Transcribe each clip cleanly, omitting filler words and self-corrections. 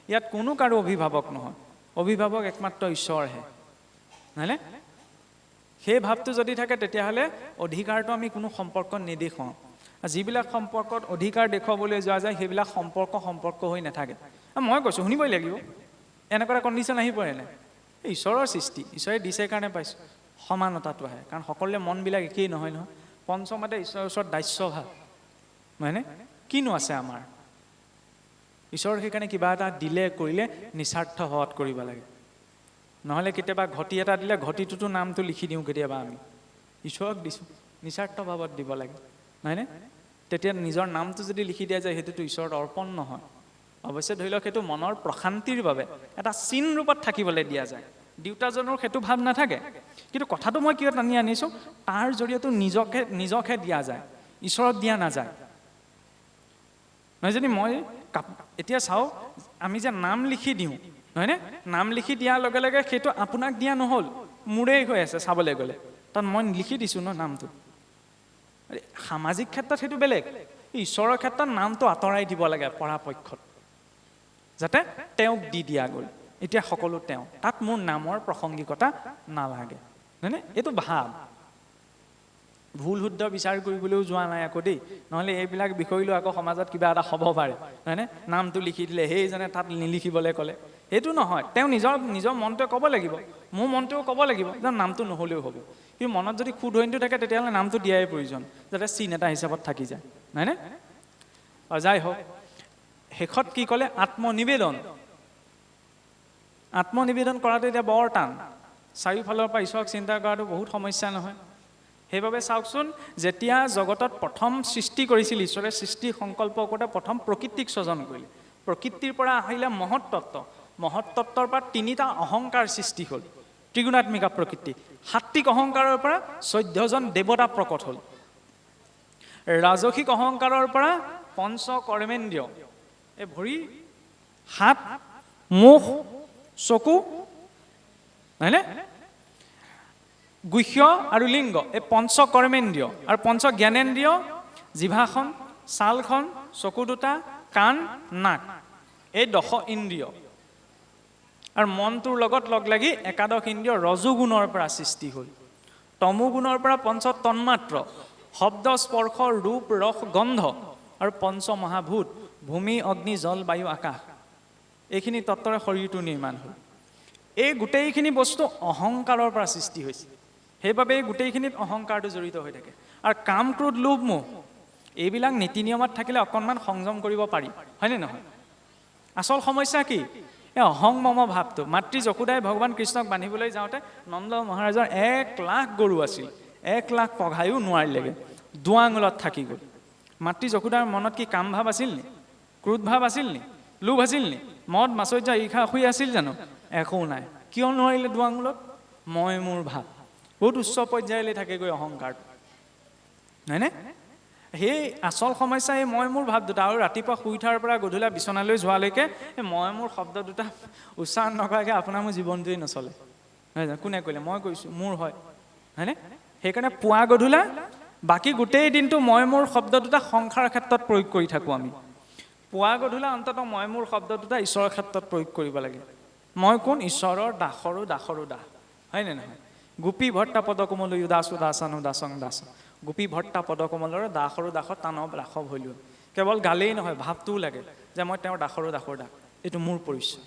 ইয়াত কোনো কাৰো অভিভাৱক নহয়, অভিভাৱক একমাত্ৰ ঈশ্বৰহে, নহয়নে? সেই ভাৱটো যদি থাকে তেতিয়াহ'লে অধিকাৰটো আমি কোনো সম্পৰ্কত নেদেখাওঁ। যিবিলাক সম্পৰ্কত অধিকাৰ দেখুৱাবলৈ যোৱা যায় সেইবিলাক সম্পৰ্ক হৈ নাথাকে। মই কৈছোঁ শুনিবই লাগিব, এনেকুৱা কণ্ডিশ্যন আহি পৰে নাই? ঈশ্বৰৰ সৃষ্টি, ঈশ্বৰে দিছে কাৰণে পাইছোঁ। সমানতাটো আহে, কাৰণ সকলোৰে মনবিলাক একেই নহয় নহয়। পঞ্চমতে ঈশ্বৰৰ ওচৰত দাস্যভাৱ, নহয়নে? কিনো আছে আমাৰ? ঈশ্বৰৰ সেইকাৰণে কিবা এটা দিলে কৰিলে নিস্বাৰ্থ ভাৱত কৰিব লাগে। নহ'লে কেতিয়াবা ঘটি এটা দিলে ঘটিটোতো নামটো লিখি দিওঁ কেতিয়াবা আমি, ঈশ্বৰক দিছোঁ, নিস্বাৰ্থ ভাৱত দিব লাগে, নহয়নে? তেতিয়া নিজৰ নামটো যদি লিখি দিয়া যায় সেইটোতো ঈশ্বৰৰ অৰ্পণ নহয়। অৱশ্যে ধৰি লওক সেইটো মনৰ প্ৰশান্তিৰ বাবে এটা চিন ৰূপত থাকিবলৈ দিয়া যায়। দেউতাজনৰ সেইটো ভাৱ নাথাকে, কিন্তু কথাটো মই কিয় টানি আনিছোঁ, তাৰ জৰিয়তে নিজকহে দিয়া যায়, ঈশ্বৰক দিয়া নাযায়। নহয় যদি মই এতিয়া চাওঁ, আমি যে নাম লিখি দিওঁ, নহয়নে? নাম লিখি দিয়াৰ লগে লগে সেইটো আপোনাক দিয়া নহ'ল, মোৰেই হৈ আছে চাবলৈ গ'লে, তাত মই লিখি দিছোঁ ন নামটো। সামাজিক ক্ষেত্ৰত সেইটো বেলেগ, ঈশ্বৰৰ ক্ষেত্ৰত নামটো আঁতৰাই দিব লাগে পৰাপক্ষত, যাতে তেওঁক দি দিয়া গ'ল, এতিয়া সকলো তেওঁ, তাত মোৰ নামৰ প্ৰাসংগিকতা নালাগে, নহয়নে? এইটো ভাৱ, ভুল শুদ্ধ বিচাৰ কৰিবলৈও যোৱা নাই আকৌ দেই, নহ'লে এইবিলাক বিষয় লৈ আকৌ সমাজত কিবা এটা হ'ব পাৰে, নহয়নে? নামটো লিখি দিলে সেইজনে তাত নিলিখিবলৈ ক'লে, সেইটো নহয়। তেওঁ নিজৰ মনটোৱে ক'ব লাগিব, মোৰ মনটোৱেও ক'ব লাগিব যে নামটো নহ'লেও হ'ব। কিন্তু মনত যদি শুধৰণিটো থাকে তেতিয়াহ'লে নামটো দিয়াই প্ৰয়োজন, যাতে চিন এটা হিচাপত থাকি যায়, নহয়নে? যাই হওক, শেষত কি ক'লে? আত্মনিবেদন কৰাটো এতিয়া বৰ টান, চাৰিওফালৰ পৰা ঈশ্বৰক চিন্তা কৰাটো বহুত সমস্যা নহয়। সেইবাবে চাওকচোন, যেতিয়া জগতত প্ৰথম সৃষ্টি কৰিছিল ঈশ্বৰে, সৃষ্টিৰ সংকল্প কৰোঁতে প্ৰথম প্ৰকৃতিক স্বজন কৰিলে। প্ৰকৃতিৰ পৰা আহিলে মহত্তত্বৰ পৰা তিনিটা অহংকাৰ সৃষ্টি হ'ল, ত্ৰিগুণাত্মিকা প্ৰকৃতি। সাত্বিক অহংকাৰৰ পৰা 14জন দেৱতা প্ৰকট হ'ল। ৰাজসিক অহংকাৰৰ পৰা পঞ্চকৰ্মেন্দ্ৰিয়, এই ভৰি, হাত, মুখ, চকু, নহয়নে? গুহ্য আৰু লিংগ, এই পঞ্চকৰ্মেন্দ্ৰিয় আৰু পঞ্চ জ্ঞানেন্দ্ৰিয়, জিভাখন, ছালখন, চকু দুটা, কাণ, নাক, এই 10 ইন্দ্ৰিয় আৰু মনটোৰ লগত লগ লাগি একাদশ ইন্দ্ৰিয় ৰজোগুণৰ পৰা সৃষ্টি হ'ল। তমোগুণৰ পৰা পঞ্চ তন্মাত্ৰ, শব্দ, স্পৰ্শ, ৰূপ, ৰস, গন্ধ আৰু পঞ্চ মহাভূত, ভূমি, অগ্নি, জল, বায়ু, আকাশ, এইখিনি তত্ত্বৰে শৰীৰটো নিৰ্মাণ হ'ল। এই গোটেইখিনি বস্তু অহংকাৰৰ পৰা সৃষ্টি হৈছে, সেইবাবে এই গোটেইখিনিত অহংকাৰটো জড়িত হৈ থাকে। আৰু কাম, ক্ৰোধ, লোভ, মোহ, এইবিলাক নীতি নিয়মত থাকিলে অকণমান সংযম কৰিব পাৰি, হয়নে নহয়? আচল সমস্যা কি? এই অহং মম ভাৱটো। মাতৃ যশোদাই ভগৱান কৃষ্ণক বান্ধিবলৈ যাওঁতে নন্দ মহাৰাজৰ 1 লাখ গৰু আছিল, 1 লাখ পঘায়ো নোৱাৰিলেগৈ, দুৱাঙুলত থাকি গ'ল। মাতৃ যশোদাৰ মনত কি কাম ভাৱ আছিল নি? ক্ৰোধ ভাৱ আছিল নি? লোভ আছিল নি? মদ মাচৰ্য ঈৰ্ষা অসূয়া আছিল জানো? একো নাই। কিয় নোৱাৰিলে দুৱাঙুলত? মই মোৰ ভাৱ বহুত উচ্চ পৰ্যায়লৈ থাকেগৈ অহংকাৰ, হয়নে? সেই আচল সমস্যা এই মই মোৰ ভাৱ দুটা। আৰু ৰাতিপুৱা শুই উঠাৰ পৰা গধূলা বিচনালৈ যোৱালৈকে এই মই মোৰ শব্দ দুটা উচ্চাৰণ নকৰাকৈ আপোনাৰ মোৰ জীৱনটোৱেই নচলে, নহয় জানো? কোনে কৰিলে? মই কৈছোঁ, মোৰ হয়, হয়নে? সেইকাৰণে পুৱা গধূলা বাকী গোটেই দিনটো মই মোৰ শব্দ দুটা সংসাৰৰ ক্ষেত্ৰত প্ৰয়োগ কৰি থাকোঁ আমি। পুৱা গধূলা অন্ততঃ মই মোৰ শব্দ দুটা ঈশ্বৰৰ ক্ষেত্ৰত প্ৰয়োগ কৰিব লাগে। মই কোন? ঈশ্বৰৰ দাসৰো দাস, হয়নে নহয়? গোপী ভট্টা পদকমলয়ো দাসো দাসানো দাসং দাস, গোপী ভট্টা পদকমলৰ দাসৰো দাসত তানৱ ৰাসৱ হৈলো। কেৱল গালেই নহয়, ভাৱটোও লাগে যে মই তেওঁৰ দাসৰো দাসৰ দাস, এইটো মোৰ পৰিচয়।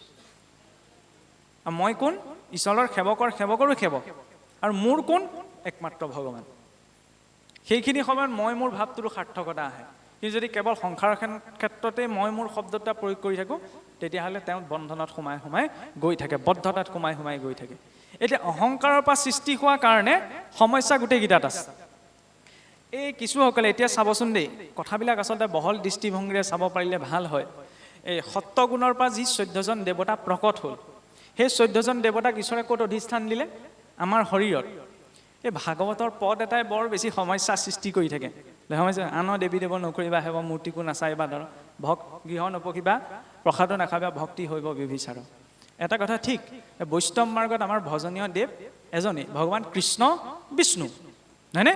মই কোন? ঈশ্বৰৰ সেৱকৰো সেৱক, আৰু মোৰ কোন? একমাত্ৰ ভগৱান। সেইখিনি সময়ত মই মোৰ ভাৱটোৰো সাৰ্থকতা আহে। কিন্তু যদি কেৱল সংসাৰৰ ক্ষেত্ৰতে মই মোৰ শব্দটা প্ৰয়োগ কৰি থাকোঁ তেতিয়াহ'লে তেওঁ বন্ধনত সোমাই গৈ থাকে, বদ্ধতাত সোমাই গৈ থাকে। এতিয়া অহংকাৰৰ পৰা সৃষ্টি হোৱা কাৰণে সমস্যা গোটেইকেইটাত আছে। এই কিছুসকলে এতিয়া চাবচোন দেই, কথাবিলাক আচলতে বহল দৃষ্টিভংগীৰে চাব পাৰিলে ভাল হয়। এই সত্যগুণৰ পৰা যি 14জন দেৱতা প্ৰকট হ'ল, সেই 14জন দেৱতাক ঈশ্বৰে ক'ত অধিষ্ঠান দিলে? আমাৰ শৰীৰত। এই ভাগৱতৰ পদ এটাই বৰ বেছি সমস্যা সৃষ্টি কৰি থাকে। আন দেৱী দেৱ নকৰিবা, হেব মূৰ্তিকো নাচাইবা ধৰ, গৃহ নপকিবা, প্ৰসাদো নাখাবা, ভক্তি হৈব বিভিচাৰ। এটা কথা ঠিক, বৈষ্ণৱ মাৰ্গত আমাৰ ভজনীয় দেৱ এজনেই, ভগৱান কৃষ্ণ বিষ্ণু, হয়নে?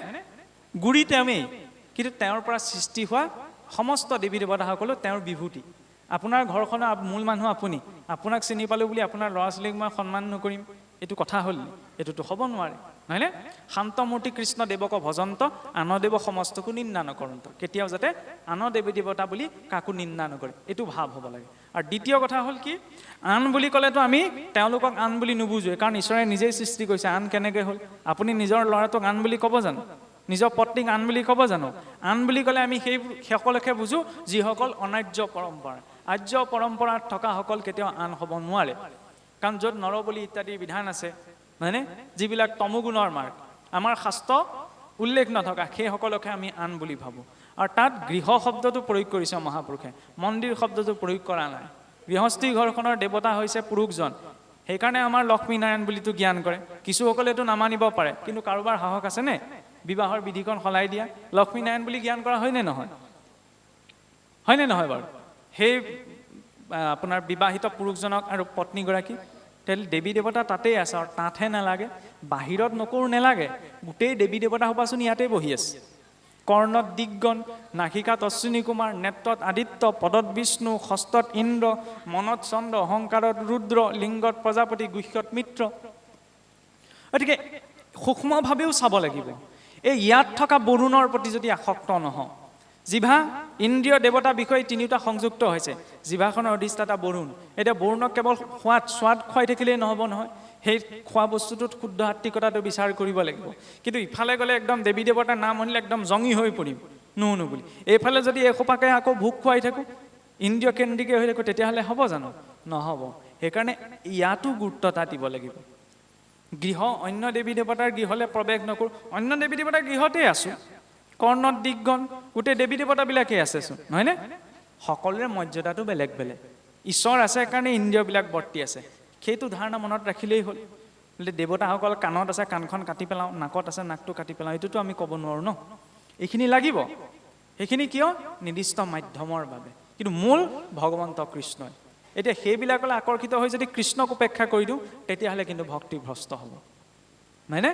গুৰি তেওঁৱেই, কিন্তু তেওঁৰ পৰা সৃষ্টি হোৱা সমস্ত দেৱী দেৱতাসকলো তেওঁৰ বিভূতি। আপোনাৰ ঘৰখনৰ মূল মানুহ আপুনি, আপোনাক চিনি পালোঁ বুলি আপোনাৰ ল'ৰা ছোৱালীক মই সন্মান নকৰিম, এইটো কথা হ'ল? এইটোতো হ'ব নোৱাৰে, নহয়নে? শান্তমূৰ্তি কৃষ্ণ দেৱক ভজন্ত আন দেৱ সমস্তকো নিন্দা নকৰন্ত, কেতিয়াও যাতে আন দেৱী দেৱতা বুলি কাকো নিন্দা নকৰে, এইটো ভাৱ হ'ব লাগে। আৰু দ্বিতীয় কথা হ'ল কি, আন বুলি ক'লেতো আমি তেওঁলোকক আন বুলি নুবুজোৱে, কাৰণ ঈশ্বৰে নিজেই সৃষ্টি কৰিছে। আন কেনেকৈ হ'ল? আপুনি নিজৰ ল'ৰাটোক আন বুলি ক'ব জানো? নিজৰ পত্নীক আন বুলি ক'ব জানো? আন বুলি ক'লে আমি সেই সকলকে বুজোঁ যিসকল অনাৰ্য পৰম্পৰা, আৰ্য পৰম্পৰাত থকাসকল কেতিয়াও আন হ'ব নোৱাৰে। কাৰণ য'ত নৰবলি ইত্যাদিৰ বিধান আছে, নহয়নে, যিবিলাক তমোগুণৰ মাৰ্গ, আমাৰ শাস্ত্ৰ উল্লেখ নথকা সেইসকলকে আমি আন বুলি ভাবোঁ। আৰু তাত গৃহ শব্দটো প্ৰয়োগ কৰিছে মহাপুৰুষে, মন্দিৰ শব্দটো প্ৰয়োগ কৰা নাই। গৃহস্থী ঘৰখনৰ দেৱতা হৈছে পুৰুষজন, সেইকাৰণে আমাৰ লক্ষ্মীনাৰায়ণ বুলিতো জ্ঞান কৰে। কিছুসকলেতো নামানিব পাৰে, কিন্তু কাৰোবাৰ সাহস আছেনে বিবাহৰ বিধিখন সলাই দিয়া? লক্ষ্মীনাৰায়ণ বুলি জ্ঞান কৰা হয়নে নহয়? হয়নে নহয় বাৰু? সেই আপোনাৰ বিবাহিত পুৰুষজনক আৰু পত্নীগৰাকী, তেল দেৱী দেৱতা তাতেই আছে। আৰু তাতহে নালাগে, বাহিৰত নকৰো নালাগে, গোটেই দেৱী দেৱতা সোপাচোন ইয়াতেই বহি আছে। কৰ্ণত দিগগণ, নাসিকাত অশ্বিনী কুমাৰ, নেত্ৰত আদিত্য, পদত বিষ্ণু, হস্তত ইন্দ্ৰ, মনত চন্দ্ৰ, অহংকাৰত ৰুদ্ৰ, লিংগত প্ৰজাপতি, গুহ্যত মিত্ৰ। গতিকে সূক্ষ্মভাৱেও চাব লাগিব। এই ইয়াত থকা বৰুণৰ প্ৰতি যদি আসক্ত নহওঁ, জিভা ইন্দ্ৰিয় দেৱতা বিষয়ে তিনিওটা সংযুক্ত হৈছে, জিভাখনৰ অধিষ্ঠাতা বৰুণ। এতিয়া বৰুণক কেৱল সোৱাদ খুৱাই থাকিলেই নহ'ব নহয়, সেই খোৱা বস্তুটোত শুদ্ধ আত্মিকতাটো বিচাৰ কৰিব লাগিব। কিন্তু ইফালে গ'লে একদম দেৱী দেৱতাৰ নাম শুনিলে একদম জঙি হৈ পৰিম নুশুনো বুলি, এইফালে যদি এসোপাকে আকৌ ভোগ খুৱাই থাকোঁ, ইন্দ্ৰিয় কেন্দ্ৰিকে হৈ থাকোঁ, তেতিয়াহ'লে হ'ব জানো? নহ'ব। সেইকাৰণে ইয়াতো গুৰুত্ব এটা দিব লাগিব। গৃহ অন্য দেৱী দেৱতাৰ গৃহলৈ প্ৰৱেশ নকৰোঁ, অন্য দেৱী দেৱতাৰ গৃহতেই আছোঁ। কৰ্ণত দিগগণ, গোটেই দেৱী দেৱতাবিলাকেই আছেচোন, নহয়নে? সকলোৰে মৰ্যাদাটো বেলেগ বেলেগ। ঈশ্বৰ আছে কাৰণে ইন্দ্ৰিয়বিলাক বৰ্তি আছে, সেইটো ধাৰণা মনত ৰাখিলেই হ'ল। বোলে দেৱতাসকল কাণত আছে, কাণখন কাটি পেলাওঁ, নাকত আছে, নাকটো কাটি পেলাওঁ, এইটোতো আমি ক'ব নোৱাৰোঁ ন। এইখিনি লাগিব। সেইখিনি কিয়? নিৰ্দিষ্ট মাধ্যমৰ বাবে, কিন্তু মূল ভগৱন্ত কৃষ্ণই। এতিয়া সেইবিলাকলৈ আকৰ্ষিত হৈ যদি কৃষ্ণক উপেক্ষা কৰি দিওঁ, তেতিয়াহ'লে কিন্তু ভক্তি ভ্ৰষ্ট হ'ব, নহয়নে?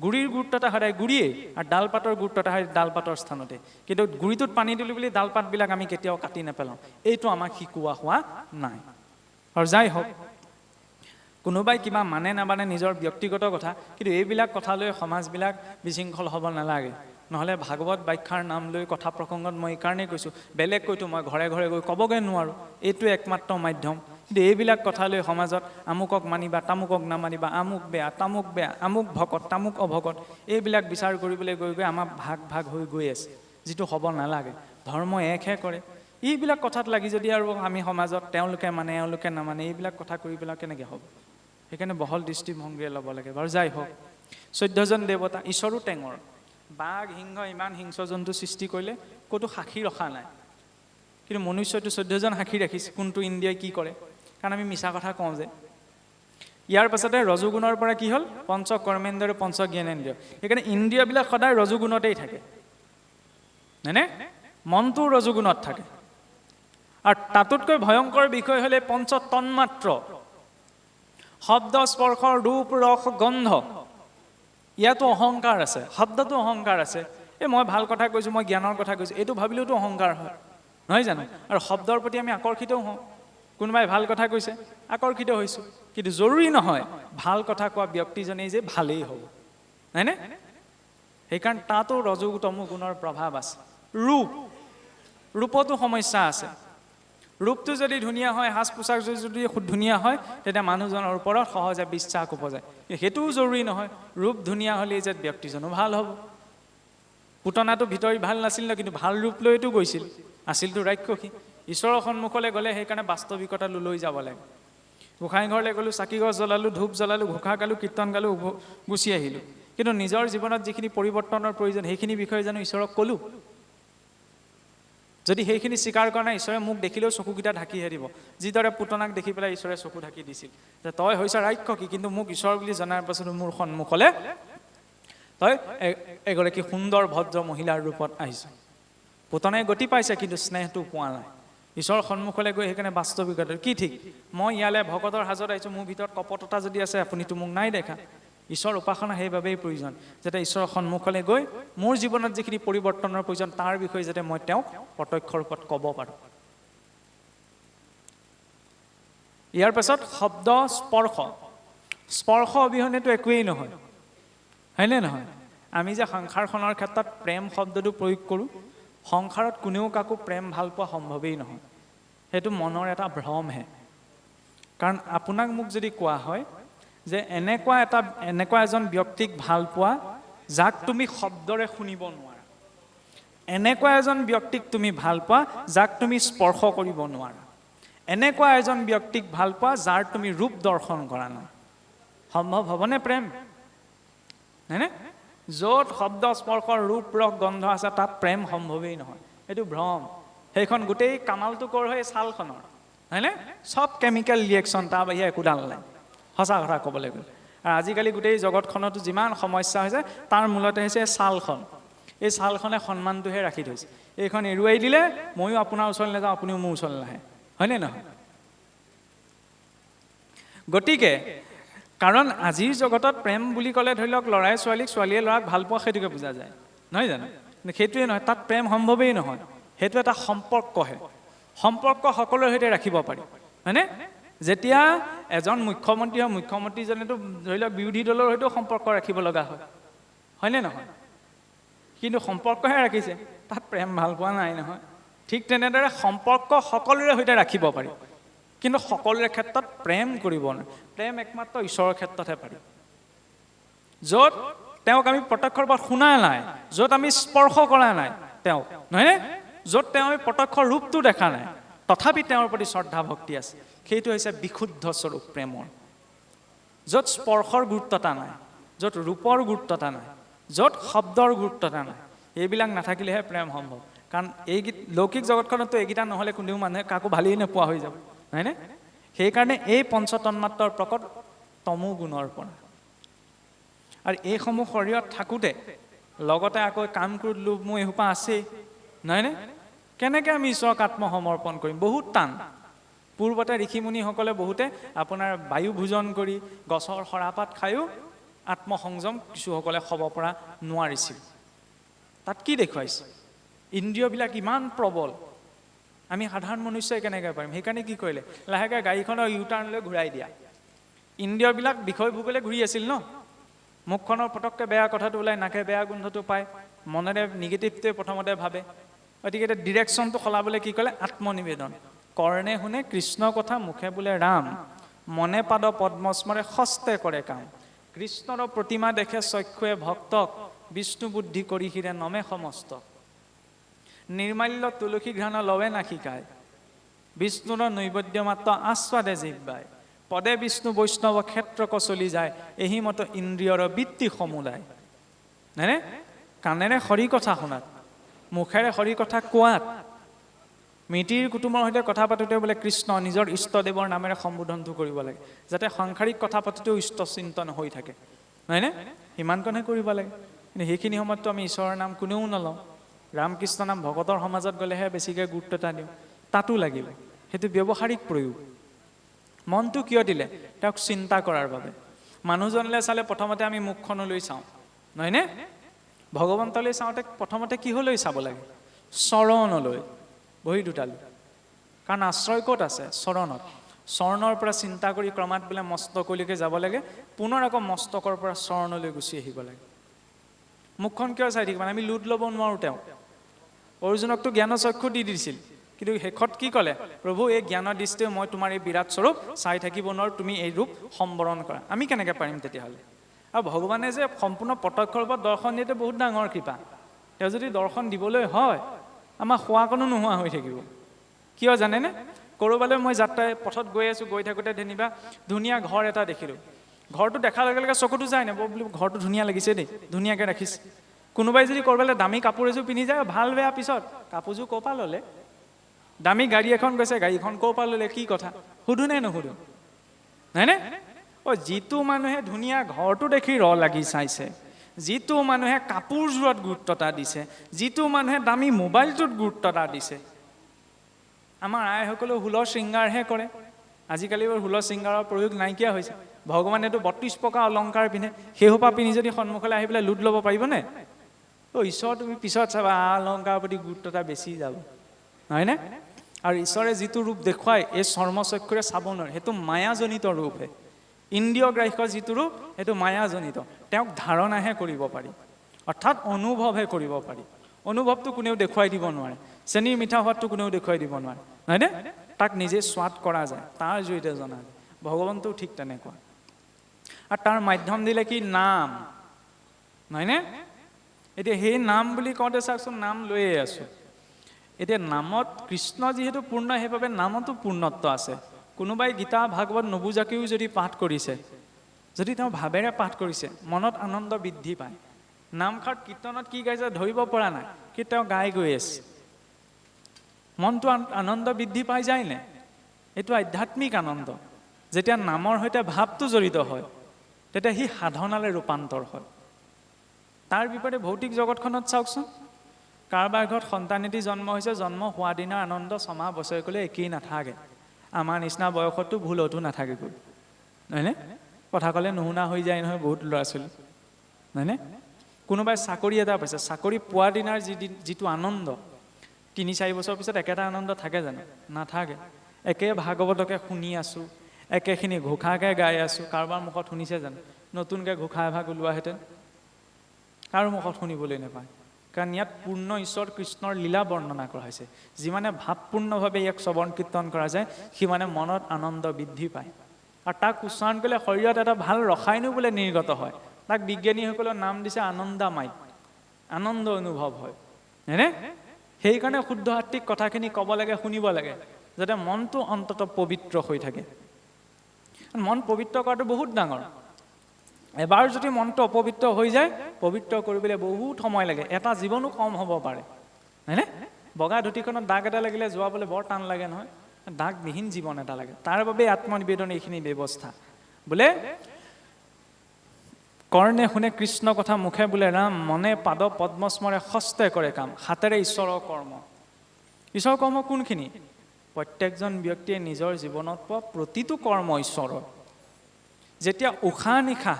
গুৰিৰ গুৰুত্বতা সদায় গুৰিয়েই, আৰু ডালপাতৰ গুৰুত্বতা হয় ডালপাতৰ স্থানতে। কিন্তু গুৰিটোত পানী দিলোঁ বুলি ডালপাতবিলাক আমি কেতিয়াও কাটি নেপেলাওঁ, এইটো আমাক শিকোৱা হোৱা নাই। আৰু যাই হওক, কোনোবাই কিবা মানে নামানে নিজৰ ব্যক্তিগত কথা, কিন্তু এইবিলাক কথা লৈ সমাজবিলাক বিশৃংখল হ'ব নালাগে। নহ'লে ভাগৱত ব্যাখ্যাৰ নাম লৈ কথা প্ৰসংগত মই এইকাৰণেই কৈছোঁ, বেলেগ কৈতো মই ঘৰে ঘৰে গৈ ক'বগৈ নোৱাৰোঁ, এইটো একমাত্ৰ মাধ্যম। কিন্তু এইবিলাক কথা লৈ সমাজত আমুকক মানিবা, তামুকক নামানিবা, আমুক বেয়া, তামুক বেয়া, আমুক ভকত, তামুক অভকত, এইবিলাক বিচাৰ কৰিবলৈ গৈ গৈ আমাৰ ভাগ ভাগ হৈ গৈ আছে, যিটো হ'ব নালাগে। ধৰ্ম একহে কৰে। এইবিলাক কথাত লাগি যদি আৰু আমি সমাজত তেওঁলোকে মানে এওঁলোকে নামানে, এইবিলাক কথা কৰি পেলাই কেনেকৈ হ'ব? সেইকাৰণে বহল দৃষ্টিভংগীৰে ল'ব লাগে। বাৰু যাই হওক, 14জন দেৱতা, ঈশ্বৰো টেঙৰ। বাঘ সিংহ ইমান হিংস্ৰ জন্তু সৃষ্টি কৰিলে ক'তো সাক্ষী ৰখা নাই, কিন্তু মনুষ্যটো 14জন সাক্ষী ৰাখিছে। কোনটো ইন্দ্ৰিয়ই কি কৰে? কাৰণ আমি মিছা কথা কওঁ যে। ইয়াৰ পাছতে ৰজোগুণৰ পৰা কি হ'ল? পঞ্চ কৰ্মেন্দ্ৰিয়, পঞ্চ জ্ঞানেন্দ্ৰিয়। সেইকাৰণে ইন্দ্ৰিয়বিলাক সদায় ৰজোগুণতেই থাকে, হয়নে? মনটো ৰজোগুণত থাকে। আৰু তাতোতকৈ ভয়ংকৰ বিষয় হ'লে পঞ্চ তন্মাত্ৰ, শব্দ, স্পৰ্শ, ৰূপ, ৰস, গন্ধ। ইয়াতো অহংকাৰ আছে, শব্দতো অহংকাৰ আছে। মই ভাল কথা কৈছোঁ, মই জ্ঞানৰ কথা কৈছোঁ, এইটো ভাবিলেওতো অহংকাৰ হয়, নহয় জানো? আৰু শব্দৰ প্ৰতি আমি আকৰ্ষিতও হওঁ। কোনোবাই ভাল কথা কৈছে, আকৰ্ষিত হৈছোঁ, কিন্তু জৰুৰী নহয় ভাল কথা কোৱা ব্যক্তিজনেই যে ভালেই হ'ব, হয়নে? সেইকাৰণে তাতো ৰজোতম গুণৰ প্ৰভাৱ আছে। ৰূপতো সমস্যা আছে। ৰূপটো যদি ধুনীয়া হয়, সাজ পোছাক যদি ধুনীয়া হয়, তেতিয়া মানুহজনৰ ওপৰত সহজে বিশ্বাস উপজায়। সেইটোও জৰুৰী নহয়, ৰূপ ধুনীয়া হ'লেই যে ব্যক্তিজনো ভাল হ'ব। পুতনাটো ভিতৰি ভাল নাছিল ন, কিন্তু ভাল ৰূপ লৈতো গৈছিল, আছিলতো ৰাক্ষসী। ঈশ্বৰৰ সন্মুখলৈ গ'লে সেইকাৰণে বাস্তৱিকতা লৈ যাব লাগে। গোসাঁই ঘৰলৈ গ'লোঁ, চাকি গছ জ্বলালোঁ, ধূপ জ্বলালোঁ, ঘোষা গালোঁ, কীৰ্তন গালোঁ, গুচি আহিলোঁ, কিন্তু নিজৰ জীৱনত যিখিনি পৰিৱৰ্তনৰ প্ৰয়োজন সেইখিনি বিষয়ে জানো ঈশ্বৰক ক'লোঁ? যদি সেইখিনি স্বীকাৰ কৰা নাই, ঈশ্বৰে মোক দেখিলেও চকুকেইটা ঢাকিহে দিব। যিদৰে পুতনাক দেখি পেলাই ঈশ্বৰে চকু ঢাকি দিছিল যে তই হৈছ ৰাক্ষসী, কিন্তু মোক ঈশ্বৰ বুলি জনাৰ পাছতো মোৰ সন্মুখলৈ তই এগৰাকী সুন্দৰ ভদ্ৰ মহিলাৰ ৰূপত আহিছ। পুতনাই গতি পাইছে, কিন্তু স্নেহটো পোৱা নাই। ঈশ্বৰৰ সন্মুখলৈ গৈ সেইকাৰণে বাস্তৱিকতা কি ঠিক, মই ইয়ালৈ ভকতৰ হাজত আহিছোঁ, মোৰ ভিতৰত কপটতা যদি আছে আপুনিতো মোক নাই দেখা। ঈশ্বৰ উপাসনা সেইবাবেই প্ৰয়োজন, যাতে ঈশ্বৰৰ সন্মুখলৈ গৈ মোৰ জীৱনত যিখিনি পৰিৱৰ্তনৰ প্ৰয়োজন তাৰ বিষয়ে যাতে মই তেওঁক প্ৰত্যক্ষ ৰূপত ক'ব পাৰোঁ। ইয়াৰ পাছত শব্দ স্পৰ্শ স্পৰ্শ অবিহনেতো একোৱেই নহয় হয়নে নহয় আমি যে সংসাৰখনৰ ক্ষেত্ৰত প্ৰেম শব্দটো প্ৰয়োগ কৰোঁ সংসাৰত কোনেও কাকো প্ৰেম ভাল পোৱা সম্ভৱেই নহয় সেইটো মনৰ এটা ভ্ৰমহে কাৰণ আপোনাক মোক যদি কোৱা হয় যে এনেকুৱা এজন ব্যক্তিক ভাল পোৱা যাক তুমি শব্দৰে শুনিব নোৱাৰা এনেকুৱা এজন ব্যক্তিক তুমি ভাল পোৱা যাক তুমি স্পৰ্শ কৰিব নোৱাৰা এনেকুৱা এজন ব্যক্তিক ভাল পোৱা যাৰ তুমি ৰূপ দৰ্শন কৰা নাই সম্ভৱ হ'বনে প্ৰেম হয়নে য'ত শব্দ স্পৰ্শৰ ৰূপ ৰস গন্ধ আছে তাত প্ৰেম সম্ভৱেই নহয় এইটো ভ্ৰম সেইখন গোটেই কামালটো কৰ হয় ছালখনৰ হয়নে সব কেমিকেল ৰিয়েকশ্যন তাৰ বাহিৰে একোডাল নাই সঁচা কথা ক'বলৈ গ'লে আৰু আজিকালি গোটেই জগতখনতো যিমান সমস্যা হৈছে তাৰ মূলতে হৈছে ছালখন এই ছালখনে সন্মানটোহে ৰাখি থৈছে এইখন এৰুৱাই দিলে ময়ো আপোনাৰ ওচৰলৈ নাযাওঁ আপুনিও মোৰ ওচৰলৈ নাহে হয়নে নহয় গতিকে কাৰণ আজিৰ জগতত প্ৰেম বুলি ক'লে ধৰি লওক ল'ৰাই ছোৱালীক ছোৱালীয়ে ল'ৰাক ভাল পোৱা সেইটোকে বুজা যায় নহয় জানো সেইটোৱে নহয় তাত প্ৰেম সম্ভৱেই নহয় সেইটো এটা সম্পৰ্কহে সম্পৰ্ক সকলোৰে সৈতে ৰাখিব পাৰি হয়নে যেতিয়া এজন মুখ্যমন্ত্ৰী হয় মুখ্যমন্ত্ৰীজনেতো ধৰি লওক বিৰোধী দলৰ সৈতে সম্পৰ্ক ৰাখিব লগা হয় হয়নে নহয় কিন্তু সম্পৰ্কহে ৰাখিছে তাত প্ৰেম ভাল পোৱা নাই নহয় ঠিক তেনেদৰে সম্পৰ্ক সকলোৰে সৈতে ৰাখিব পাৰি কিন্তু সকলোৰে ক্ষেত্ৰত প্ৰেম কৰিব নোৱাৰে প্ৰেম একমাত্ৰ ঈশ্বৰৰ ক্ষেত্ৰতহে পাৰি য'ত তেওঁক আমি প্ৰত্যক্ষ ৰূপত শুনা নাই য'ত আমি স্পৰ্শ কৰা নাই তেওঁক নহয়নে য'ত তেওঁ আমি প্ৰত্যক্ষ ৰূপটো দেখা নাই তথাপি তেওঁৰ প্ৰতি শ্ৰদ্ধা ভক্তি আছে সেইটো হৈছে বিশুদ্ধ স্বৰূপ প্ৰেমৰ য'ত স্পৰ্শৰ গুৰুত্বতা নাই য'ত ৰূপৰ গুৰুত্বতা নাই য'ত শব্দৰ গুৰুত্বতা নাই এইবিলাক নাথাকিলেহে প্ৰেম সম্ভৱ কাৰণ এই লৌকিক জগতখনতো এইকেইটা নহ'লে কোনেও মানুহে কাকো ভালেই নোপোৱা হৈ যাব হয়নে সেইকাৰণে এই পঞ্চতন্মাত্ৰৰ প্ৰকট তমো গুণৰ পৰা আৰু এইসমূহ শৰীৰত থাকোঁতে লগতে আকৌ কাম ক্ৰোধ লোভ মোহ এসোপা আছেই নহয়নে কেনেকৈ আমি ঈশ্বৰক আত্মসমৰ্পণ কৰিম বহুত টান পূৰ্বতে ঋষিমুনিসকলে বহুতে আপোনাৰ বায়ু ভোজন কৰি গছৰ সৰাপাত খায়ো আত্মসংযম কিছুসকলে হ'ব পৰা নোৱাৰিছিল তাত কি দেখুৱাইছে ইন্দ্ৰিয়বিলাক ইমান প্ৰবল আমি সাধাৰণ মনুষ্যই কেনেকৈ পাৰিম সেইকাৰণে কি কৰিলে লাহেকৈ গাড়ীখনৰ ইউটাৰ্ণলৈ ঘূৰাই দিয়া ইন্দ্ৰিয়বিলাক বিষয় ভোগলৈ ঘূৰি আছিল ন মুখখনৰ পটককৈ বেয়া কথাটো ওলাই নাকে বেয়া গোন্ধটো পায় মনেৰে নিগেটিভটোৱে প্ৰথমতে ভাবে গতিকে এতিয়া ডিৰেকশ্যনটো সলাবলৈ কি ক'লে আত্মনিবেদন কৰ্ণে শুনে কৃষ্ণ কথা মুখে বোলে ৰাম মনে পাদ পদ্মস্মৰে হস্তে কৰে কাম কৃষ্ণৰ প্ৰতিমা দেখে চক্ষুৱে ভক্তক বিষ্ণু বুদ্ধি কৰি হিৰে নমে সমস্ত নিৰ্মাল্য তুলসী ঘ্ৰাণ লৱে নাশিকায় বিষ্ণুৰ নৈবেদ্য মাত্ৰ আস্বাদে জিহ্বায় পদে বিষ্ণু বৈষ্ণৱ ক্ষেত্ৰক চলি যায় এহি মত ইন্দ্ৰিয়ৰ বৃত্তি সমুদায় হয়নে কাণেৰে হৰি কথা শুনাত মুখেৰে হৰি কথা কোৱাত মিতিৰ কুটুমৰ সৈতে কথা পাতোঁতে বোলে কৃষ্ণ নিজৰ ইষ্টদেৱৰ নামেৰে সম্বোধনটো কৰিব লাগে যাতে সাংসাৰিক কথা পাতোঁতেও ইষ্ট চিন্তন হৈ থাকে নহয়নে সিমানকণহে কৰিব লাগে কিন্তু সেইখিনি সময়ততো আমি ঈশ্বৰৰ নাম কোনেও নলওঁ ৰামকৃষ্ণ নাম ভকতৰ সমাজত গ'লেহে বেছিকৈ গুৰুত্ব এটা দিওঁ তাতো লাগিব সেইটো ব্যৱহাৰিক প্ৰয়োগ মনটো কিয় দিলে তেওঁক চিন্তা কৰাৰ বাবে মানুহজনলৈ চালে প্ৰথমতে আমি মুখখনলৈ চাওঁ নহয়নে ভগৱন্তলৈ চাওঁতে প্ৰথমতে কিহলৈ চাব লাগে চৰণলৈ বহি দুটালৈ কাৰণ আশ্ৰয় ক'ত আছে চৰণত চৰণৰ পৰা চিন্তা কৰি ক্ৰমাৎ বোলে মস্তকলৈকে যাব লাগে পুনৰ আকৌ মস্তকৰ পৰা চৰণলৈ গুচি আহিব লাগে মুখখন কিয় চাই থাকিব আমি লুট ল'ব নোৱাৰোঁ তেওঁ অৰ্জুনকতো জ্ঞানৰ চক্ষু দি দিছিল কিন্তু শেষত কি ক'লে প্ৰভু এই জ্ঞানৰ দৃষ্টিৰে মই তোমাৰ এই বিৰাট স্বৰূপ চাই থাকিব নোৱাৰোঁ তুমি এই ৰূপ সম্বৰণ কৰা আমি কেনেকৈ পাৰিম তেতিয়াহ'লে আৰু ভগৱানে যে সম্পূৰ্ণ প্ৰত্যক্ষ ৰূপত দৰ্শন দিয়াটো বহুত ডাঙৰ কৃপা তেওঁ যদি দৰ্শন দিবলৈ হয় আমাৰ শোৱাকণো নোহোৱা হৈ থাকিব কিয় জানেনে ক'ৰবালৈ মই যাত্ৰাই পথত গৈ আছোঁ গৈ থাকোঁতে যেনিবা ধুনীয়া ঘৰ এটা দেখিলোঁ ঘৰটো দেখাৰ লগে লগে চকুটো যায় নাই বোলো ঘৰটো ধুনীয়া লাগিছে দেই ধুনীয়াকৈ ৰাখিছে কোনোবাই যদি ক'ৰবালৈ দামী কাপোৰ এযোৰ পিন্ধি যায় ভাল বেয়া পিছত কাপোৰযোৰ ক'ৰ পৰা ল'লে দামী গাড়ী এখন গৈছে গাড়ীখন ক'ৰ পৰা ল'লে কি কথা সুধো নে নুসুধো হয়নে যিটো মানুহে ধুনীয়া ঘৰটো দেখি লাগি চাইছে যিটো মানুহে কাপোৰযোৰত গুৰুত্ব এটা দিছে যিটো মানুহে দামী মোবাইলটোত গুৰুত্ব এটা দিছে আমাৰ আইসকলেও হুলৰ শৃংগাৰহে কৰে আজিকালি হুলৰ শৃংগাৰৰ প্ৰয়োগ নাইকিয়া হৈছে ভগৱানেতো ৩২ প্ৰকাৰ অলংকাৰ পিন্ধে সেইসোপা পিন্ধি যদি সন্মুখলৈ আহি পেলাই লুট ল'ব পাৰিবনে ঈশ্বৰ তুমি পিছত চাবা অলংকাৰৰ প্ৰতি গুৰুত্ব এটা বেছি যাব নহয়নে আৰু ঈশ্বৰে যিটো ৰূপ দেখুৱায় এই চৰ্মচক্ষুৰে চাব নোৱাৰে, সেইটো মায়াজনিত ৰূপহে। ইন্দ্ৰিয় গ্ৰাহ্য যিটো ৰূপ সেইটো মায়াজনিত, তেওঁক ধাৰণাহে কৰিব পাৰি, অৰ্থাৎ অনুভৱহে কৰিব পাৰি। অনুভৱটো কোনেও দেখুৱাই দিব নোৱাৰে, চেনীৰ মিঠা সোৱাদটো কোনেও দেখুৱাই দিব নোৱাৰে, নহয়নে? তাক নিজে স্বাদ কৰা যায়, তাৰ জৰিয়তে জনা যায়। ভগৱন্তও ঠিক তেনেকুৱা। আৰু তাৰ মাধ্যম দিলে কি? নাম, নহয়নে? এতিয়া সেই নাম বুলি কওঁতে চাওকচোন, নাম লৈয়ে আছোঁ। এতিয়া নামত কৃষ্ণ যিহেতু পূৰ্ণ, সেইবাবে নামতো পূৰ্ণত্ব আছে। কোনোবাই গীতা ভাগৱত নুবুজাকেও যদি পাঠ কৰিছে, যদি তেওঁ ভাৱেৰে পাঠ কৰিছে, মনত আনন্দ বৃদ্ধি পায়। নামষাৰ কীৰ্তনত কি গাইছে ধৰিব পৰা নাই, কিন্তু তেওঁ গাই গৈ আছে, মনটো আনন্দ বৃদ্ধি পাই যায়নে? এইটো আধ্যাত্মিক আনন্দ। যেতিয়া নামৰ সৈতে ভাৱটো জড়িত হয়, তেতিয়া সি সাধনালৈ ৰূপান্তৰ হয়। তাৰ বিপৰীতে ভৌতিক জগতখনত চাওকচোন, কাৰোবাৰ ঘৰত সন্তান এটি জন্ম হৈছে, জন্ম হোৱা দিনৰ আনন্দ ছমাহ বছৰেকলৈ একেই নাথাকে। আমাৰ নিচিনা বয়সতো ভুলতো নাথাকেগৈ, নহয়নে? কথা ক'লে নুশুনা হৈ যায় নহয় বহুত ল'ৰা ছোৱালী, নহয়নে? কোনোবাই চাকৰি এটা পাইছে, চাকৰি পোৱা দিনাৰ যিটো আনন্দ, ৩-৪ বছৰ পিছত একেটা আনন্দ থাকে জানো? নাথাকে। একে ভাগৱতকে শুনি আছোঁ, একেখিনি ঘোষাকে গাই আছোঁ, কাৰোবাৰ মুখত শুনিছে জানো? নতুনকৈ ঘোষা এভাগ ওলোৱাহেঁতেন কাৰো মুখত শুনিবলৈ নাপায়। কাৰণ ইয়াত পূৰ্ণ ঈশ্বৰ কৃষ্ণৰ লীলা বৰ্ণনা কৰা হৈছে। যিমানে ভাৱপূৰ্ণভাৱে ইয়াক শ্ৰৱণ কীৰ্তন কৰা যায়, সিমানে মনত আনন্দ বৃদ্ধি পায়। আৰু তাক উচ্চাৰণ কৰিলে শৰীৰত এটা ভাল ৰসায়নো বোলে নিৰ্গত হয়। তাক বিজ্ঞানীসকলৰ নাম দিছে আনন্দামাই, আনন্দ অনুভৱ হয়, হয়নে? সেইকাৰণে শুদ্ধ আত্মিক কথাখিনি ক'ব লাগে, শুনিব লাগে, যাতে মনটো অন্ততঃ পবিত্ৰ হৈ থাকে। মন পবিত্ৰ কৰাটো বহুত ডাঙৰ। এবাৰ যদি মনটো অপবিত্ৰ হৈ যায়, পবিত্ৰ কৰিবলৈ বহুত সময় লাগে, এটা জীৱনো কম হ'ব পাৰে, হয়নে? বগা ধুতিখনত দাগ এটা লাগিলে যোৱাবলৈ বৰ টান লাগে নহয়, দাগবিহীন জীৱন এটা লাগে। তাৰ বাবে আত্মনিবেদন এইখিনি ব্যৱস্থা। বোলে কৰ্ণে শুনে কৃষ্ণ কথা, মুখে বোলে ৰাম, মনে পাদ পদ্মস্মৰে, হস্তে কৰে কাম, হাতেৰে ঈশ্বৰৰ কৰ্ম। ঈশ্বৰৰ কৰ্ম কোনখিনি? প্ৰত্যেকজন ব্যক্তিয়ে নিজৰ জীৱনত পোৱা প্ৰতিটো কৰ্ম ঈশ্বৰৰ। যেতিয়া উশাহ নিশাহ,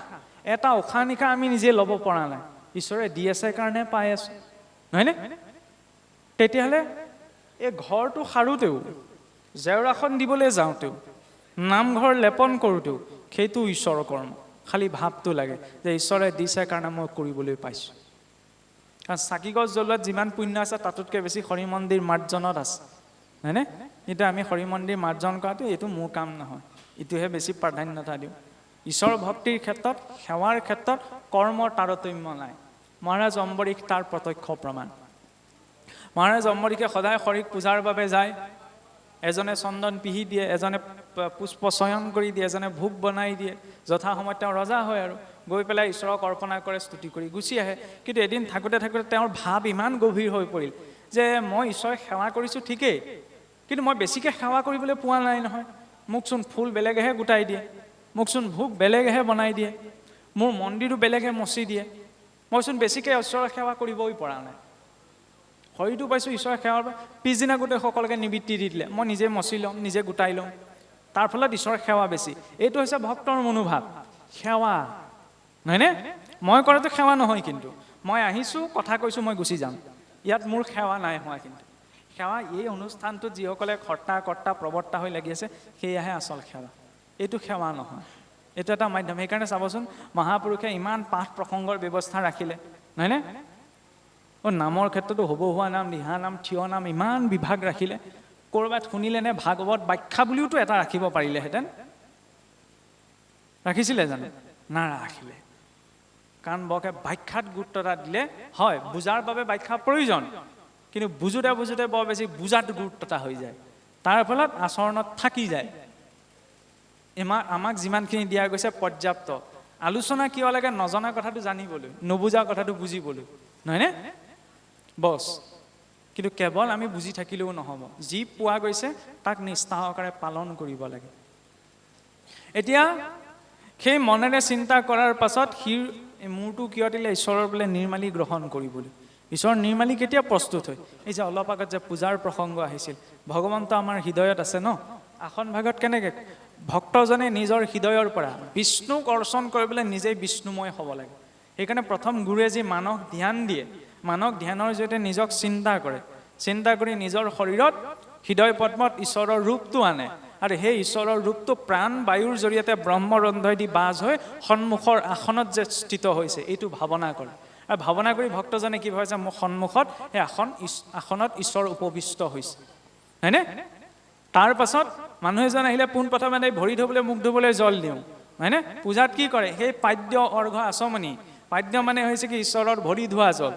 এটা উশাহ নিশাহ আমি নিজে ল'ব পৰা নাই, ঈশ্বৰে দি আছে কাৰণে পাই আছো, নহয়নে? তেতিয়াহ'লে এই ঘৰটো সাৰোঁতেও, জেওৰাখন দিবলৈ যাওঁতেও, নামঘৰ লেপন কৰোঁতেও, সেইটো ঈশ্বৰৰ কৰ্ম। খালি ভাৱটো লাগে যে ঈশ্বৰে দিছে কাৰণে মই কৰিবলৈ পাইছোঁ। কাৰণ চাকি গছ জ্বলোৱাত যিমান পুণ্য আছে, তাতোতকৈ বেছি হৰি মন্দিৰ মাৰ্জনত আছে, হয়নে? কিন্তু আমি হৰি মন্দিৰ মাৰ্জন কৰাটো এইটো মোৰ কাম নহয়, ইটোহে বেছি প্ৰাধান্যতা দিওঁ। ঈশ্বৰ ভক্তিৰ ক্ষেত্ৰত, সেৱাৰ ক্ষেত্ৰত কৰ্মৰ তাৰতম্য নাই। মহাৰাজ অম্বৰীশ তাৰ প্ৰত্যক্ষ প্ৰমাণ। মহাৰাজ অম্বৰীশে সদায় হৰিক পূজাৰ বাবে যায়। এজনে চন্দন পিহি দিয়ে, এজনে পুষ্প চয়ন কৰি দিয়ে, এজনে ভোগ বনাই দিয়ে। যথাসময়ত তেওঁ ৰজা হয় আৰু গৈ পেলাই ঈশ্বৰক অৰ্পণা কৰে, স্তুতি কৰি গুচি আহে। কিন্তু এদিন থাকোঁতে থাকোঁতে তেওঁৰ ভাৱ ইমান গভীৰ হৈ পৰিল যে মই ঈশ্বৰক সেৱা কৰিছোঁ ঠিকেই, কিন্তু মই বেছিকৈ সেৱা কৰিবলৈ পোৱা নাই নহয়। মোকচোন ফুল বেলেগেহে গোটাই দিয়ে, মোকচোন ভোগ বেলেগেহে বনাই দিয়ে, মোৰ মন্দিৰো বেলেগে মচি দিয়ে, মইচোন বেছিকৈ ঈশ্বৰৰ সেৱা কৰিবই পৰা নাই। হৰিটো পাইছোঁ ঈশ্বৰৰ সেৱাৰ, পিছদিনা গোটেই সকলোকে নিবৃত্তি দি দিলে, মই নিজে মচি ল'ম, নিজে গোটাই ল'ম, তাৰ ফলত ঈশ্বৰৰ সেৱা বেছি। এইটো হৈছে ভক্তৰ মনোভাৱ, সেৱা, নহয়নে? মই কৰাটো সেৱা নহয়, কিন্তু মই আহিছোঁ, কথা কৈছোঁ, মই গুচি যাম, ইয়াত মোৰ সেৱা নাই হোৱা। কিন্তু সেৱা এই অনুষ্ঠানটোত যিসকলে কৰ্তা কৰ্তা প্ৰবৰ্তা হৈ লাগি আছে, সেয়াহে আচল সেৱা। এইটো সেৱা নহয়, এইটো এটা মাধ্যম। সেইকাৰণে চাবচোন, মহাপুৰুষে ইমান পাঠ প্ৰসংগৰ ব্যৱস্থা ৰাখিলে, নহয়নে? নামৰ ক্ষেত্ৰতো হ'ব হোৱা নাম, দিহা নাম, থিয় নাম, ইমান বিভাগ ৰাখিলে। ক'ৰবাত শুনিলেনে ভাগৱত ব্যাখ্যা বুলিওতো এটা ৰাখিব পাৰিলেহেঁতেন, ৰাখিছিলে জানো? নাৰাখিলে। কাৰণ বৰকে ব্যাখ্যাত গুৰুত্ব এটা দিলে হয়, বুজাৰ বাবে ব্যাখ্যা প্ৰয়োজন, কিন্তু বুজোতে বুজোতে বৰ বেছি বুজাত গুৰুত্ব এটা হৈ যায়, তাৰ ফলত আচৰণত থাকি যায়। আমাক যিমানখিনি দিয়া গৈছে পৰ্যাপ্ত। আলোচনা কিয় লাগে? নজনা কথাটো জানিবলৈ, নুবুজা কথাটো বুজিবলৈ, নহয়নে? বছ। কিন্তু কেৱল আমি বুজি থাকিলেও নহ'ব, যি পোৱা গৈছে তাক নিষ্ঠা সহকাৰে পালন কৰিব লাগে। এতিয়া সেই মনেৰে চিন্তা কৰাৰ পাছত সি মূৰটো কিয় দিলে? ঈশ্বৰৰ বোলে নিৰ্মালি গ্ৰহণ কৰিবলৈ। ঈশ্বৰৰ নিৰ্মালি কেতিয়া প্ৰস্তুত হয়? এই যে অলপ আগত যে পূজাৰ প্ৰসংগ আহিছিল, ভগৱন্ত আমাৰ হৃদয়ত আছে ন। আসন ভাগত কেনেকৈ ভক্তজনে নিজৰ হৃদয়ৰ পৰা বিষ্ণুক অৰ্চন কৰিবলৈ নিজেই বিষ্ণুময় হ'ব লাগে। সেইকাৰণে প্ৰথম গুৰুৱে যি মানস ধ্যান দিয়ে, মানস ধ্যানৰ জৰিয়তে নিজক চিন্তা কৰে, চিন্তা কৰি নিজৰ শৰীৰত হৃদয় পদ্মত ঈশ্বৰৰ ৰূপটো আনে আৰু সেই ঈশ্বৰৰ ৰূপটো প্ৰাণ বায়ুৰ জৰিয়তে ব্ৰহ্মৰন্ধ্ৰই দি বাজ হৈ সন্মুখৰ আসনত যে স্থিত হৈছে এইটো ভাৱনা কৰে আৰু ভাৱনা কৰি ভক্তজনে কি ভাবে যে মোৰ সন্মুখত সেই আসনত ঈশ্বৰ উপবিষ্ট হৈছে হয়নে তাৰ পাছত মানুহ এজন আহিলে পোনপ্ৰথমে ভৰি ধুবলৈ মুখ ধুবলৈ জল দিওঁ হয়নে পূজাত কি কৰে সেই পাদ্য অৰ্ঘ আচমনি পাদ্য মানে হৈছে কি ঈশ্বৰৰ ভৰি ধোৱা জল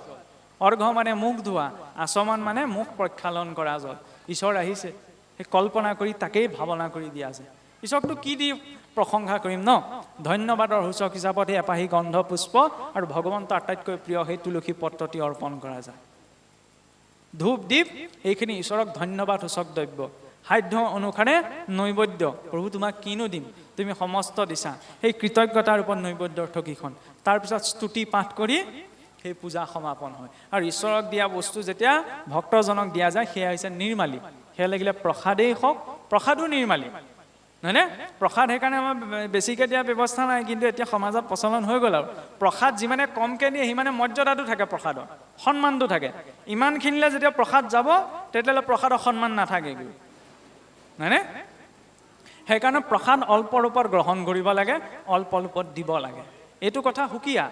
অৰ্ঘ মানে মুখ ধোৱা আচমন মানে মুখ প্ৰক্ষালন কৰা জল ঈশ্বৰ আহিছে সেই কল্পনা কৰি তাকেই ভাৱনা কৰি দিয়া যায় ঈশ্বৰকটো কি দি প্ৰশংসা কৰিম ন ধন্যবাদৰ সূচক হিচাপত সেই এপাহি গন্ধ পুষ্প আৰু ভগৱন্তৰ আটাইতকৈ প্ৰিয় সেই তুলসী পত্ৰটি অৰ্পণ কৰা যায় ধূপ দীপ এইখিনি ঈশ্বৰক ধন্যবাদ সূচক দ্ৰব্য সাধ্য অনুসাৰে নৈবেদ্য প্ৰভু তোমাক কিনো দিম তুমি সমস্ত দিছা সেই কৃতজ্ঞতাৰ ওপৰত নৈবেদ্যৰ ঠগীখন তাৰপিছত স্তুতি পাঠ কৰি সেই পূজা সমাপন হয় আৰু ঈশ্বৰক দিয়া বস্তু যেতিয়া ভক্তজনক দিয়া যায় সেয়া হৈছে নিৰ্মালী সেয়া লাগিলে প্ৰসাদেই হওক প্ৰসাদো নিৰ্মালী হয়নে প্ৰসাদ সেইকাৰণে আমাৰ বেছিকৈ দিয়া ব্যৱস্থা নাই কিন্তু এতিয়া সমাজত প্ৰচলন হৈ গ'ল আৰু প্ৰসাদ যিমানে কমকৈ দিয়ে সিমানে মৰ্যাদাটো থাকে প্ৰসাদৰ সন্মানটো থাকে ইমানখিনিলে যেতিয়া প্ৰসাদ যাব তেতিয়াহ'লে প্ৰসাদৰ সন্মান নাথাকেগৈ হয়নে সেইকাৰণে প্ৰসাদ অল্প ৰূপত গ্ৰহণ কৰিব লাগে অল্প ৰূপত দিব লাগে এইটো কথা সুকীয়া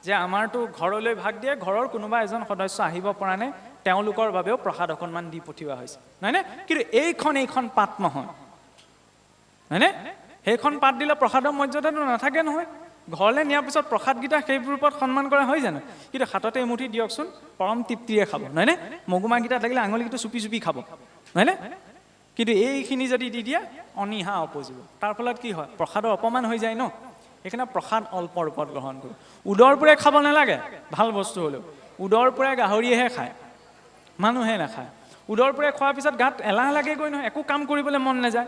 যে আমাৰতো ঘৰলৈ ভাগ দিয়ে ঘৰৰ কোনোবা এজন সদস্য আহিব পৰা নাই তেওঁলোকৰ বাবেও প্ৰসাদ অকণমান দি পঠিওৱা হৈছে নহয়নে কিন্তু এইখন পাত নহয় হয়নে সেইখন পাত দিলে প্ৰসাদৰ মৰ্যাদাটো নাথাকে নহয় ঘৰলৈ নিয়াৰ পিছত প্ৰসাদকেইটা সেইবোৰ ওপৰত সন্মান কৰা হয় জানো কিন্তু হাততে এমুঠি দিয়কচোন পৰম তৃপ্তিৰে খাব নহয়নে মগুমাকেইটা থাকিলে আঙুলিকেইটো চুপি চুপি খাব নহয়নে কিন্তু এইখিনি যদি দি দিয়ে অনিহা উপজিব তাৰ ফলত কি হয় প্ৰসাদৰ অপমান হৈ যায় ন সেইকাৰণে প্ৰসাদ অল্প ৰূপত গ্ৰহণ কৰোঁ উদৰ পূৰে খাব নালাগে ভাল বস্তু হ'লেও উদৰ পূৰে গাহৰিয়েহে খায় মানুহে নাখায় উদৰ পূৰে খোৱাৰ পিছত গাত এলাহ লাগে গৈ নহয় একো কাম কৰিবলৈ মন নাযায়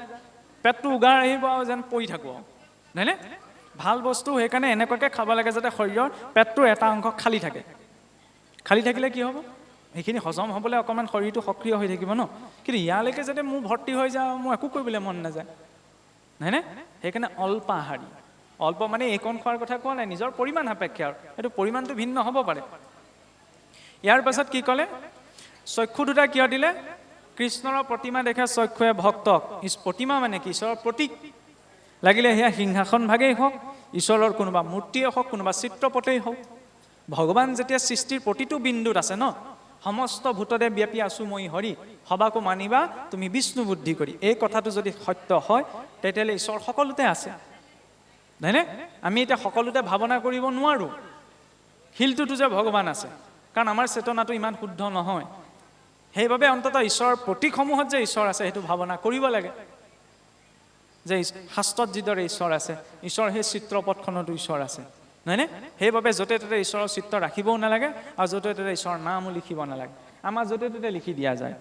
পেটটো উগাৰ আহিব আৰু যেন পৰি থাকোঁ নহয়নে ভাল বস্তু সেইকাৰণে এনেকুৱাকৈ খাব লাগে যাতে শৰীৰৰ পেটটোৰ এটা অংশ খালী থাকে খালী থাকিলে কি হ'ব সেইখিনি হজম হ'বলৈ অকণমান শৰীৰটো সক্ৰিয় হৈ থাকিব ন কিন্তু ইয়ালৈকে যাতে মোৰ ভৰ্তি হৈ যায় মোৰ একো কৰিবলৈ মন নাযায় নহয়নে সেইকাৰণে অল্প আহাৰী অল্প মানে এইকণ খোৱাৰ কথা কোৱা নাই নিজৰ পৰিমাণ সাপেক্ষে আৰু সেইটো পৰিমাণটো ভিন্ন হ'ব পাৰে ইয়াৰ পাছত কি ক'লে চক্ষু দুটা কিয় দিলে কৃষ্ণৰ প্ৰতিমা দেখে চক্ষুৱে ভক্তক প্ৰতিমা মানে কি ঈশ্বৰৰ প্ৰতীক লাগিলে সেয়া সিংহাসন ভাগেই হওক ঈশ্বৰৰ কোনোবা মূৰ্তিয়ে হওক কোনোবা চিত্ৰপটেই হওক ভগৱান যেতিয়া সৃষ্টিৰ প্ৰতিটো বিন্দুত আছে ন সমস্ত ভূততে ব্যাপী আছো মই হৰি সবাকো মানিবা তুমি বিষ্ণু বুদ্ধি কৰি এই কথাটো যদি সত্য হয় তেতিয়াহ'লে ঈশ্বৰ সকলোতে আছে নহয়নে আমি এতিয়া সকলোতে ভাৱনা কৰিব নোৱাৰোঁ শিলটোতো যে ভগৱান আছে কাৰণ আমাৰ চেতনাটো ইমান শুদ্ধ নহয় সেইবাবে অন্ততঃ ঈশ্বৰৰ প্ৰতীকসমূহত যে ঈশ্বৰ আছে সেইটো ভাৱনা কৰিব লাগে যে শাস্ত্ৰত যিদৰে ঈশ্বৰ আছে ঈশ্বৰৰ সেই চিত্ৰপটখনতো ঈশ্বৰ আছে নহয়নে সেইবাবে য'তে ত'তে ঈশ্বৰৰ চিত্ৰ ৰাখিবও নালাগে আৰু য'তে ত'তে ঈশ্বৰৰ নামো লিখিব নালাগে আমাৰ য'তে ত'তে লিখি দিয়া যায়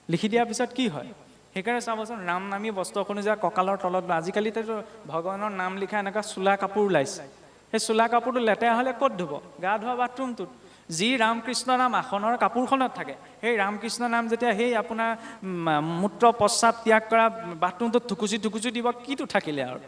লিখি দিয়াৰ পিছত কি হয় সেইকাৰণে চাবচোন ৰাম নামী বস্ত্ৰ এখনো যে কঁকালৰ তলত আজিকালিতো ভগৱানৰ নাম লিখা এনেকুৱা চোলা কাপোৰ ওলাইছে সেই চোলা কাপোৰটো লেতেৰা হ'লে ক'ত ধুব গা ধোৱা বাথৰুমটোত যি ৰামকৃষ্ণ নাম আসনৰ কাপোৰখনত থাকে সেই ৰামকৃষ্ণ নাম যেতিয়া সেই আপোনাৰ মূত্ৰ প্ৰস্ৰাৱ ত্যাগ কৰা বাথৰুমটোত থুকুচি দিব কিটো থাকিলে আৰু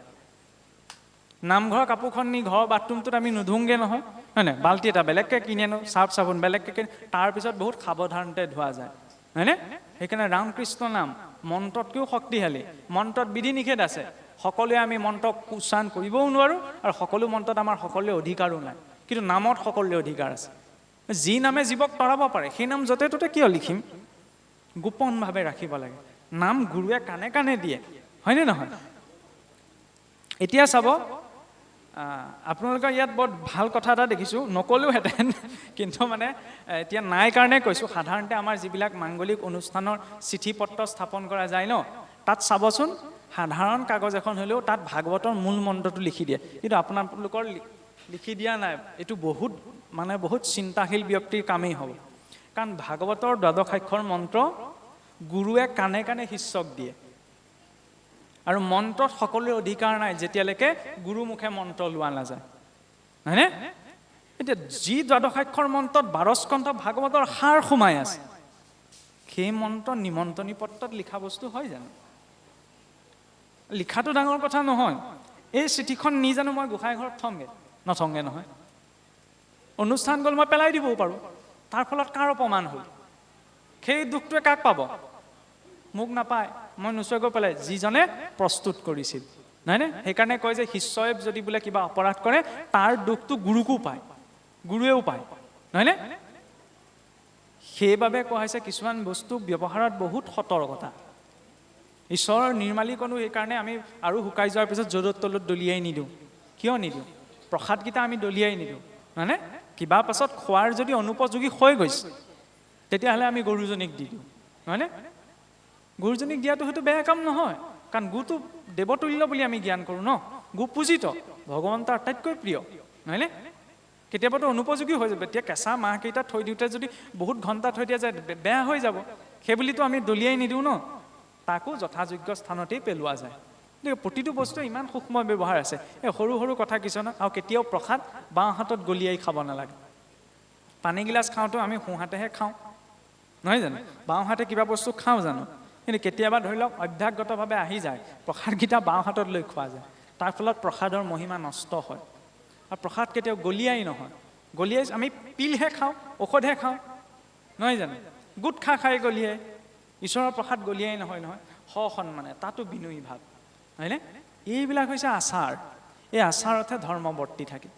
নামঘৰৰ কাপোৰখন নি ঘৰৰ বাথৰুমটোত আমি নুধুংগে নহয় হয় নাই বাল্টি এটা বেলেগকৈ কিনি আনো চাৰ্ফ চাবোন বেলেগকৈ কিনি তাৰপিছত বহুত সাৱধানতে ধোৱা যায় হয়নে সেইকাৰণে ৰামকৃষ্ণ নাম মন্ত্ৰতকৈও শক্তিশালী মন্ত্ৰত বিধি নিষেধ আছে সকলোৱে আমি মন্ত্ৰক উচ্চাৰণ কৰিবও নোৱাৰোঁ আৰু সকলো মন্ত্ৰত আমাৰ সকলোৰে অধিকাৰো নাই কিন্তু নামত সকলোৰে অধিকাৰ আছে যি নামে জীৱক তৰাব পাৰে সেই নাম য'তে ত'তে কিয় লিখিম গোপনভাৱে ৰাখিব লাগে নাম গুৰুৱে কাণে কাণে দিয়ে হয়নে নহয় এতিয়া চাব আপোনালোকৰ ইয়াত বৰ ভাল কথা এটা দেখিছোঁ নক'লোহেঁতেন কিন্তু মানে এতিয়া নাই কাৰণে কৈছোঁ সাধাৰণতে আমাৰ যিবিলাক মাংগলিক অনুষ্ঠানৰ চিঠি পত্ৰ স্থাপন কৰা যায় ন তাত চাবচোন সাধাৰণ কাগজ এখন হ'লেও তাত ভাগৱতৰ মূল মন্ত্ৰটো লিখি দিয়ে কিন্তু আপোনালোকৰ লিখি দিয়া নাই এইটো বহুত চিন্তাশীল ব্যক্তিৰ কামেই হ'ব কাৰণ ভাগৱতৰ দ্বাদশাক্ষৰ মন্ত্ৰ গুৰুৱে কাণে কাণে শিষ্যক দিয়ে আৰু মন্ত্ৰত সকলোৰে অধিকাৰ নাই যেতিয়ালৈকে গুৰুমুখে মন্ত্ৰ লোৱা নাযায় হয়নে এতিয়া যি দ্বাদশাক্ষৰ মন্ত্ৰত 12 স্কন্ধ ভাগৱতৰ সাৰ সোমাই আছে সেই মন্ত্ৰ নিমন্ত্ৰণী পত্ৰত লিখা বস্তু হয় জানো লিখাটো ডাঙৰ কথা নহয় এই চিঠিখন নি জানো মই গোসাঁই ঘৰত নথংগে নহয় অনুষ্ঠান গ'ল মই পেলাই দিবও পাৰোঁ তাৰ ফলত কাৰ অপমান হ'ল সেই দুখটোৱে কাক পাব মোক নাপায়, মই নোচোৱাকৈ গৈ পেলাই যিজনে প্ৰস্তুত কৰিছিল, নহয়নে? সেইকাৰণে কয় যে শিষ্যই যদি বোলে কিবা অপৰাধ কৰে তাৰ দুখটো গুৰুকো পায়, গুৰুৱেও পায়, নহয়নে? সেইবাবে কোৱা হৈছে কিছুমান বস্তু ব্যৱহাৰত বহুত সতৰ্কতা। ঈশ্বৰৰ নিৰ্মালিকনো সেইকাৰণে আমি আৰু শুকাই যোৱাৰ পিছত য'ত তলত দলিয়াই নিদিওঁ। কিয় নিদিওঁ? প্ৰসাদকেইটা আমি দলিয়াই নিদিওঁ, নহয়নে? কিবা পাছত খোৱাৰ যদি অনুপযোগী হৈ গৈছে তেতিয়াহ'লে আমি গৰুজনীক দি দিওঁ, নহয়নে? গৰুজনীক দিয়াটো সেইটো বেয়া কাম নহয়, কাৰণ গুটো দেৱতুল্য বুলি আমি জ্ঞান কৰোঁ ন, গো পূজিত, ভগৱন্তৰ আটাইতকৈ প্ৰিয়, নহয়নে? কেতিয়াবাতো অনুপযোগী হৈ যাব। এতিয়া কেঁচা মাহকেইটা থৈ দিওঁতে যদি বহুত ঘণ্টা থৈ দিয়া যায় বেয়া হৈ যাব, সেইবুলিতো আমি দলিয়াই নিদিওঁ ন, তাকো যথাযোগ্য স্থানতেই পেলোৱা যায়। গতিকে প্ৰতিটো বস্তু ইমান সূক্ষ্ম ব্যৱহাৰ আছে। এই সৰু সৰু কথা কিছুমান। আৰু কেতিয়াও প্ৰসাদ বাওঁ হাতত গলিয়াই খাব নালাগে। পানীগিলাচ খাওঁতেও আমি সোঁহাতেহে খাওঁ, নহয় জানো? বাওঁ হাতে কিবা বস্তু খাওঁ জানো? কিন্তু কেতিয়াবা ধৰি লওক অভ্যাসগতভাৱে আহি যায়, প্ৰসাদকেইটা বাওঁ হাতত লৈ খোৱা যায়, তাৰ ফলত প্ৰসাদৰ মহিমা নষ্ট হয়। আৰু প্ৰসাদ কেতিয়াও গলিয়াই নহয়, গলিয়াই আমি পিলহে খাওঁ, ঔষধহে খাওঁ, নহয় জানো? গোট খাই গলিয়াই, ঈশ্বৰৰ প্ৰসাদ গলিয়াই নহয়, সসন্মানে, তাতো বিনয়ী ভাৱ, হয়নে? এইবিলাক হৈছে আচাৰ। এই আচাৰতহে ধৰ্ম বৰ্তি থাকে।